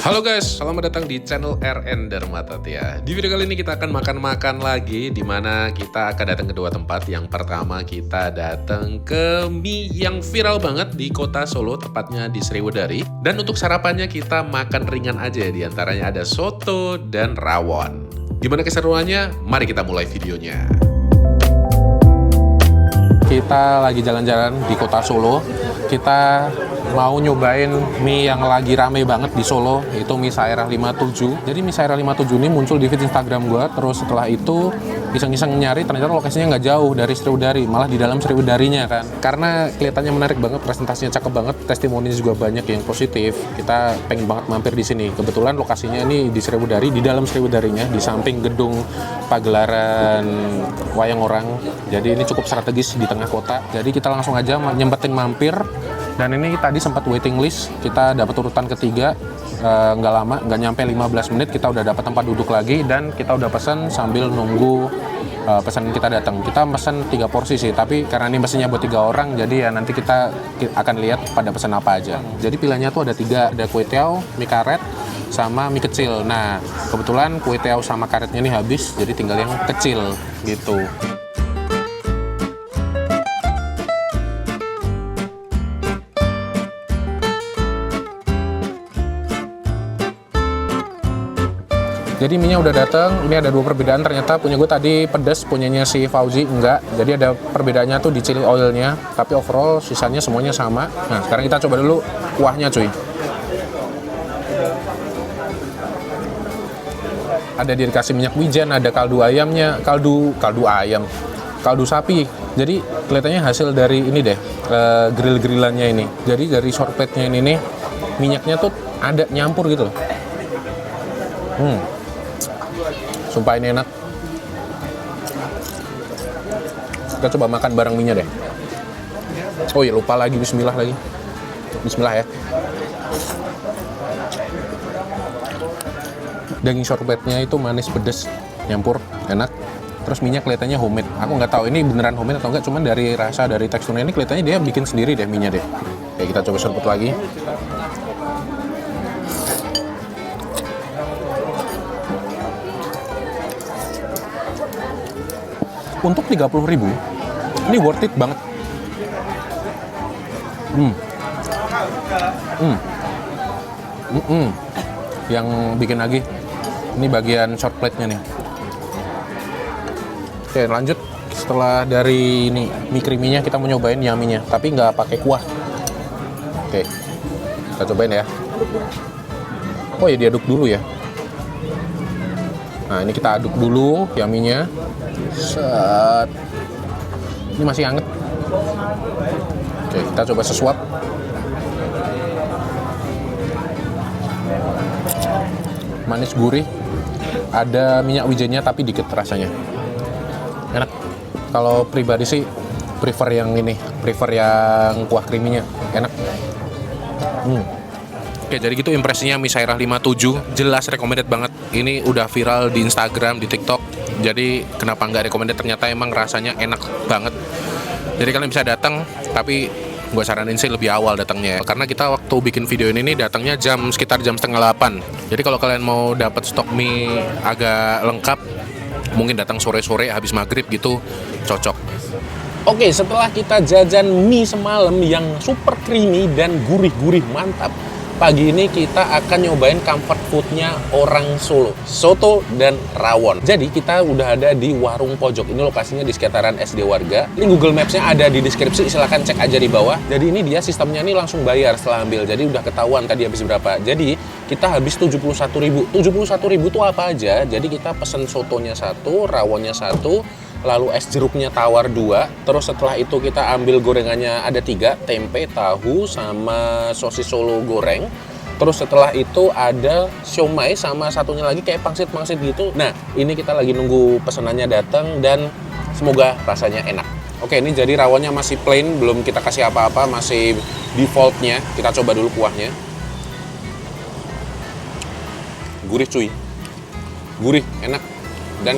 Halo guys, selamat datang di channel RN Dharma Tatia. Di video kali ini kita akan makan-makan lagi, dimana kita akan datang ke dua tempat. Yang pertama kita datang ke mie yang viral banget di kota Solo, tepatnya di Sriwedari. Dan untuk sarapannya kita makan ringan aja, diantaranya ada soto dan rawon. Gimana keseruannya? Mari kita mulai videonya. Kita lagi jalan-jalan di kota Solo. Kita mau nyobain mie yang lagi rame banget di Solo, yaitu mie Sairah 57. Jadi mie Sairah 57 ini muncul di feed Instagram gue, terus setelah itu iseng-iseng nyari, ternyata lokasinya nggak jauh dari Sriwedari, malah di dalam Sriwedarinya kan. Karena kelihatannya menarik banget, presentasinya cakep banget, testimoni juga banyak yang positif. Kita pengen banget mampir di sini. Kebetulan lokasinya ini di Sriwedari, di dalam Sriwedarinya, di samping gedung pagelaran wayang orang. Jadi ini cukup strategis di tengah kota. Jadi kita langsung aja nyempetin mampir. Dan ini tadi sempat waiting list, kita dapat urutan ketiga, nggak lama, nggak nyampe 15 menit kita udah dapat tempat duduk lagi, dan kita udah pesan sambil nunggu pesan kita datang. Kita pesan 3 porsi sih, tapi karena ini mesinnya buat 3 orang, jadi ya nanti kita akan lihat pada pesan apa aja. Jadi pilihannya tuh ada 3, ada kue tiaw, mie karet, sama mie kecil. Nah, kebetulan kue tiaw sama karetnya ini habis, jadi tinggal yang kecil gitu. Jadi mie-nya udah datang. Ini ada 2 perbedaan, ternyata punya gue tadi pedas, punyanya si Fauzi enggak. Jadi ada perbedaannya tuh di chili oilnya, tapi overall sisanya semuanya sama. Nah, sekarang kita coba dulu kuahnya cuy. Ada dikasih minyak wijen, ada kaldu ayamnya, kaldu ayam, kaldu sapi. Jadi kelihatannya hasil dari ini deh, grill-grillannya ini. Jadi dari shortbreadnya ini nih, minyaknya tuh ada nyampur gitu loh. Sumpah ini enak. Kita coba makan bareng mie-nya deh. Oh iya, lupa lagi, bismillah lagi. Bismillah ya. Daging shortbread-nya itu manis, pedes, nyampur, enak. Terus mie-nya kelihatannya homemade. Aku nggak tahu ini beneran homemade atau enggak, cuman dari rasa, dari teksturnya ini kelihatannya dia bikin sendiri deh mie-nya deh. Oke, kita coba seruput lagi. Untuk 30.000, ini worth it banget. Yang bikin lagi, ini bagian short plate-nya nih. Oke, lanjut. Setelah dari ini mie creamy-nya, kita mau nyobain yummy-nya, tapi nggak pakai kuah. Oke, kita cobain ya. Oh ya, diaduk dulu ya. Nah, ini kita aduk dulu yummy-nya. Set. Ini masih hangat. Oke, kita coba sesuap. Manis gurih. Ada minyak wijennya tapi dikit rasanya. Enak. Kalau pribadi sih prefer yang ini, prefer yang kuah creamy-nya. Enak. Oke, jadi gitu impresinya mie Sairah 57. Jelas recommended banget. Ini udah viral di Instagram, di TikTok. Jadi kenapa nggak recommended, ternyata emang rasanya enak banget. Jadi kalian bisa datang, tapi gue saranin sih lebih awal datangnya ya. Karena kita waktu bikin video ini datangnya sekitar jam 7:30. Jadi kalau kalian mau dapat stok mie agak lengkap, mungkin datang sore-sore habis maghrib gitu, cocok. Oke, setelah kita jajan mie semalam yang super creamy dan gurih-gurih mantap, pagi ini kita akan nyobain comfort foodnya orang Solo, soto dan rawon. Jadi kita udah ada di warung pojok. Ini lokasinya di sekitaran SD Warga. Ini Google Maps-nya ada di deskripsi, silahkan cek aja di bawah. Jadi ini dia sistemnya ini langsung bayar setelah ambil. Jadi udah ketahuan tadi habis berapa. Jadi kita habis 71.000. 71.000 itu apa aja? Jadi kita pesen sotonya 1, rawonnya 1, lalu es jeruknya tawar 2, terus setelah itu kita ambil gorengannya ada 3, tempe, tahu, sama sosis Solo goreng. Terus setelah itu ada siomay sama satunya lagi kayak pangsit-pangsit gitu. Nah, ini kita lagi nunggu pesanannya datang dan semoga rasanya enak. Oke, ini jadi rawonnya masih plain, belum kita kasih apa-apa, masih defaultnya. Kita coba dulu kuahnya. Gurih cuy. Gurih, enak. Dan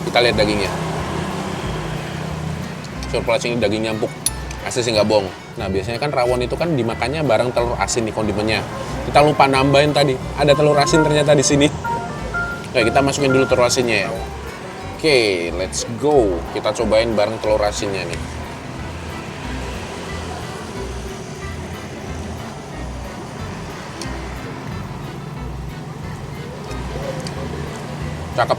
kita lihat dagingnya. Surprise ini daging nyampuk, asli sih nggak bohong. Nah biasanya kan rawon itu kan dimakannya bareng telur asin nih kondimennya. Kita lupa nambahin tadi. Ada telur asin ternyata di sini. Oke, kita masukin dulu telur asinnya ya. Oke, let's go. Kita cobain bareng telur asinnya nih. Cakep.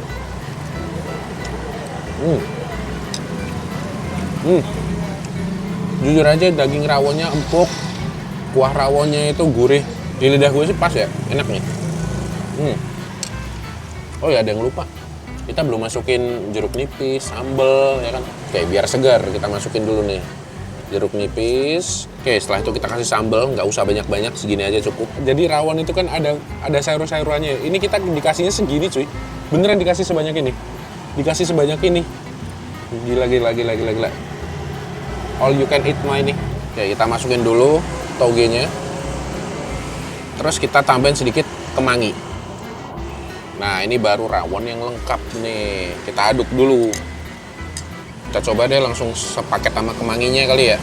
Jujur aja daging rawonnya empuk, kuah rawonnya itu gurih. Di lidah gue sih pas ya, enak nih. Oh ya, ada yang lupa. Kita belum masukin jeruk nipis, sambel, ya kan? Oke, biar segar kita masukin dulu nih jeruk nipis. Oke, setelah itu kita kasih sambel, nggak usah banyak-banyak, segini aja cukup. Jadi rawon itu kan ada sayur-sayurannya. Ini kita dikasihnya segini cuy. Beneran dikasih sebanyak ini. Dikasih sebanyak ini. Gila. All you can eat mah ini. Oke, kita masukin dulu togenya. Terus kita tambahin sedikit kemangi. Nah, ini baru rawon yang lengkap nih. Kita aduk dulu. Kita coba deh langsung sepaket sama kemanginya kali ya.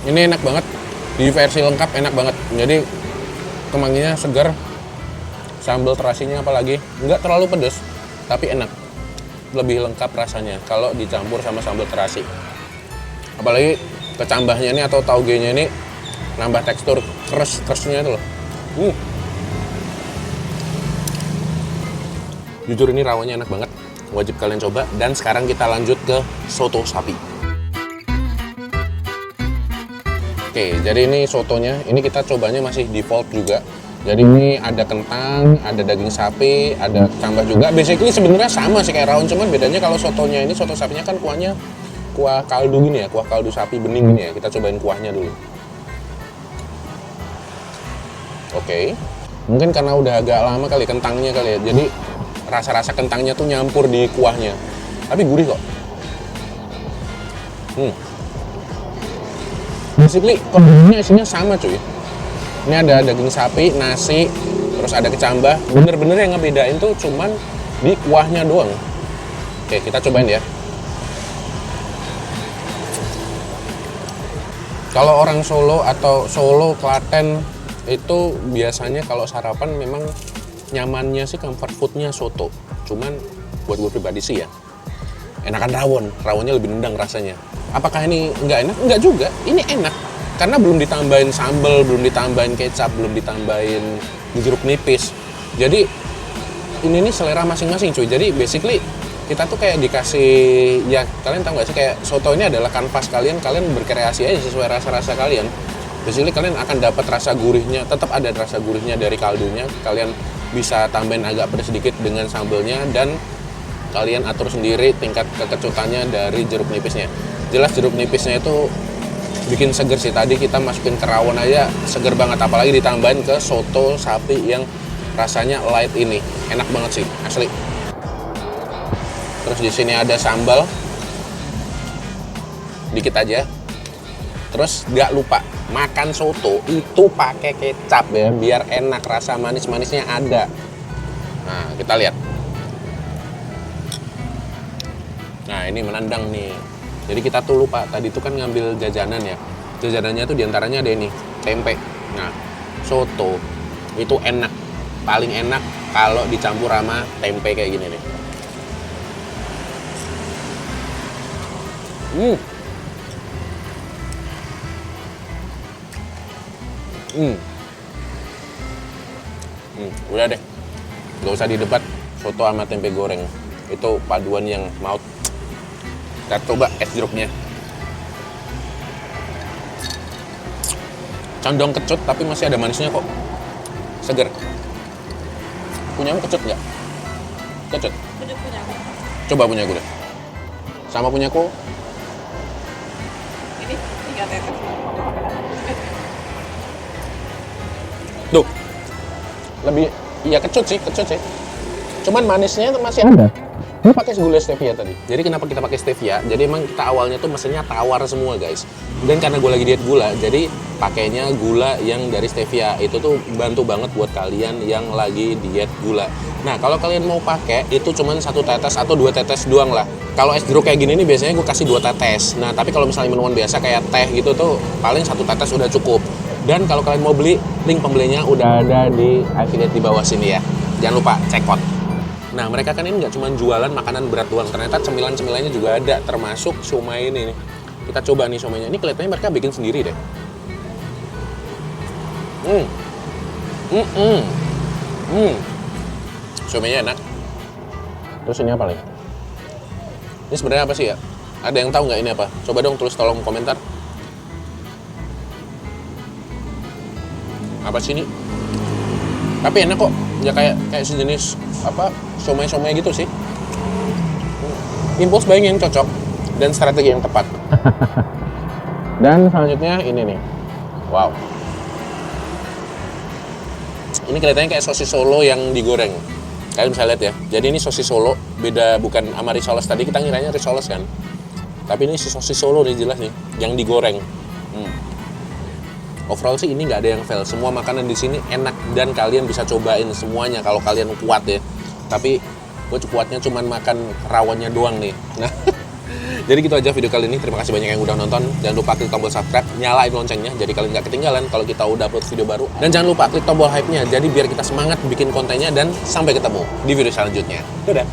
Ini enak banget. Di versi lengkap enak banget. Jadi kemanginya segar. Sambal terasinya apalagi nggak terlalu pedas, tapi enak. Lebih lengkap rasanya kalau dicampur sama sambal terasi. Apalagi kecambahnya ini atau taugenya ini nambah tekstur keresnya itu loh. Jujur ini rawonnya enak banget. Wajib kalian coba. Dan sekarang kita lanjut ke soto sapi. Oke, jadi ini sotonya, ini kita cobanya masih default juga. Jadi ini ada kentang, ada daging sapi, ada kecambah juga. Basically sebenarnya sama sih kayak rawon, cuman bedanya kalau sotonya ini, soto sapinya kan kuahnya kuah kaldu gini ya, kuah kaldu sapi bening gini ya. Kita cobain kuahnya dulu. Oke, mungkin karena udah agak lama kali kentangnya kali ya, jadi rasa-rasa kentangnya tuh nyampur di kuahnya. Tapi gurih kok. Basically, kondimennya isinya sama cuy. Ini ada daging sapi, nasi, terus ada kecambah. Bener-bener yang ngebedain tuh cuman di kuahnya doang. Oke, kita cobain ya. Kalau orang Solo atau Solo, Klaten itu biasanya kalau sarapan memang nyamannya sih comfort foodnya soto. Cuman buat gue pribadi sih ya, enakan rawonnya lebih nendang rasanya. Apakah ini nggak enak? Nggak juga, ini enak. Karena belum ditambahin sambal, belum ditambahin kecap, belum ditambahin jeruk nipis. Jadi ini nih selera masing-masing cuy. Jadi basically kita tuh kayak dikasih, ya kalian tahu nggak sih, kayak soto ini adalah kanvas kalian berkreasi aja sesuai rasa-rasa kalian. Basically kalian akan dapat rasa gurihnya, tetap ada rasa gurihnya dari kaldunya. Kalian bisa tambahin agak pedas sedikit dengan sambalnya, dan kalian atur sendiri tingkat kekecutannya dari jeruk nipisnya. Jelas jeruk nipisnya itu bikin seger sih. Tadi kita masukin ke rawon aja seger banget, apalagi ditambahin ke soto sapi yang rasanya light ini. Enak banget sih, asli. Terus di sini ada sambal. Dikit aja. Terus gak lupa, makan soto itu pakai kecap ya, biar enak, rasa manis-manisnya ada. Nah, kita lihat. Nah, ini menandang nih. Jadi kita tuh lupa, tadi tuh kan ngambil jajanan ya. Jajanannya tuh diantaranya ada ini, tempe. Nah, soto itu enak. Paling enak kalau dicampur sama tempe kayak gini nih. Udah deh, gak usah didebat. Soto sama tempe goreng itu paduan yang maut. Kita coba es jeruknya. Condong kecut tapi masih ada manisnya kok. Seger. Punyamu kecut nggak? Kecut? Kecut punya aku. Coba punya aku deh. Sama punya aku. Ini 3 tetes. Tuh. Lebih, iya kecut sih. Cuman manisnya masih ada. Ini pakai gula stevia tadi. Jadi kenapa kita pakai stevia? Jadi emang kita awalnya tuh mesennya tawar semua guys. Dan karena gue lagi diet gula, jadi pakainya gula yang dari stevia. Itu tuh bantu banget buat kalian yang lagi diet gula. Nah kalau kalian mau pakai itu cuman 1 tetes atau 2 tetes doang lah. Kalau es jeruk kayak gini nih biasanya gue kasih 2 tetes. Nah tapi kalau misalnya minuman biasa kayak teh gitu tuh paling 1 tetes udah cukup. Dan kalau kalian mau beli, link pembelinya udah ada di affiliate di bawah sini ya. Jangan lupa check out. Nah, mereka kan ini nggak cuma jualan makanan berat doang. Ternyata cemilan-cemilannya juga ada, termasuk siomay ini nih. Kita coba nih siomaynya. Ini kelihatannya mereka bikin sendiri deh. Siomaynya enak. Terus ini apa nih? Ini sebenarnya apa sih ya? Ada yang tahu nggak ini apa? Coba dong tulis tolong komentar. Apa sih ini? Tapi enak kok. Ya kayak sejenis apa siomay gitu sih. Impulse buying yang cocok dan strategi yang tepat. Dan selanjutnya ini nih. Wow. Ini kelihatannya kayak sosis Solo yang digoreng. Kalian bisa lihat ya. Jadi ini sosis Solo, beda bukan sama risoles tadi, kita ngiranya risoles kan. Tapi ini si sosis Solo nih jelas nih, yang digoreng. Overall sih ini nggak ada yang fail. Semua makanan di sini enak dan kalian bisa cobain semuanya kalau kalian kuat ya. Tapi gue kuatnya cuman makan rawonnya doang nih. Nah, jadi gitu aja video kali ini. Terima kasih banyak yang udah nonton. Jangan lupa klik tombol subscribe, nyalain loncengnya jadi kalian nggak ketinggalan kalau kita udah upload video baru. Dan jangan lupa klik tombol hype-nya jadi biar kita semangat bikin kontennya dan sampai ketemu di video selanjutnya. Dadah.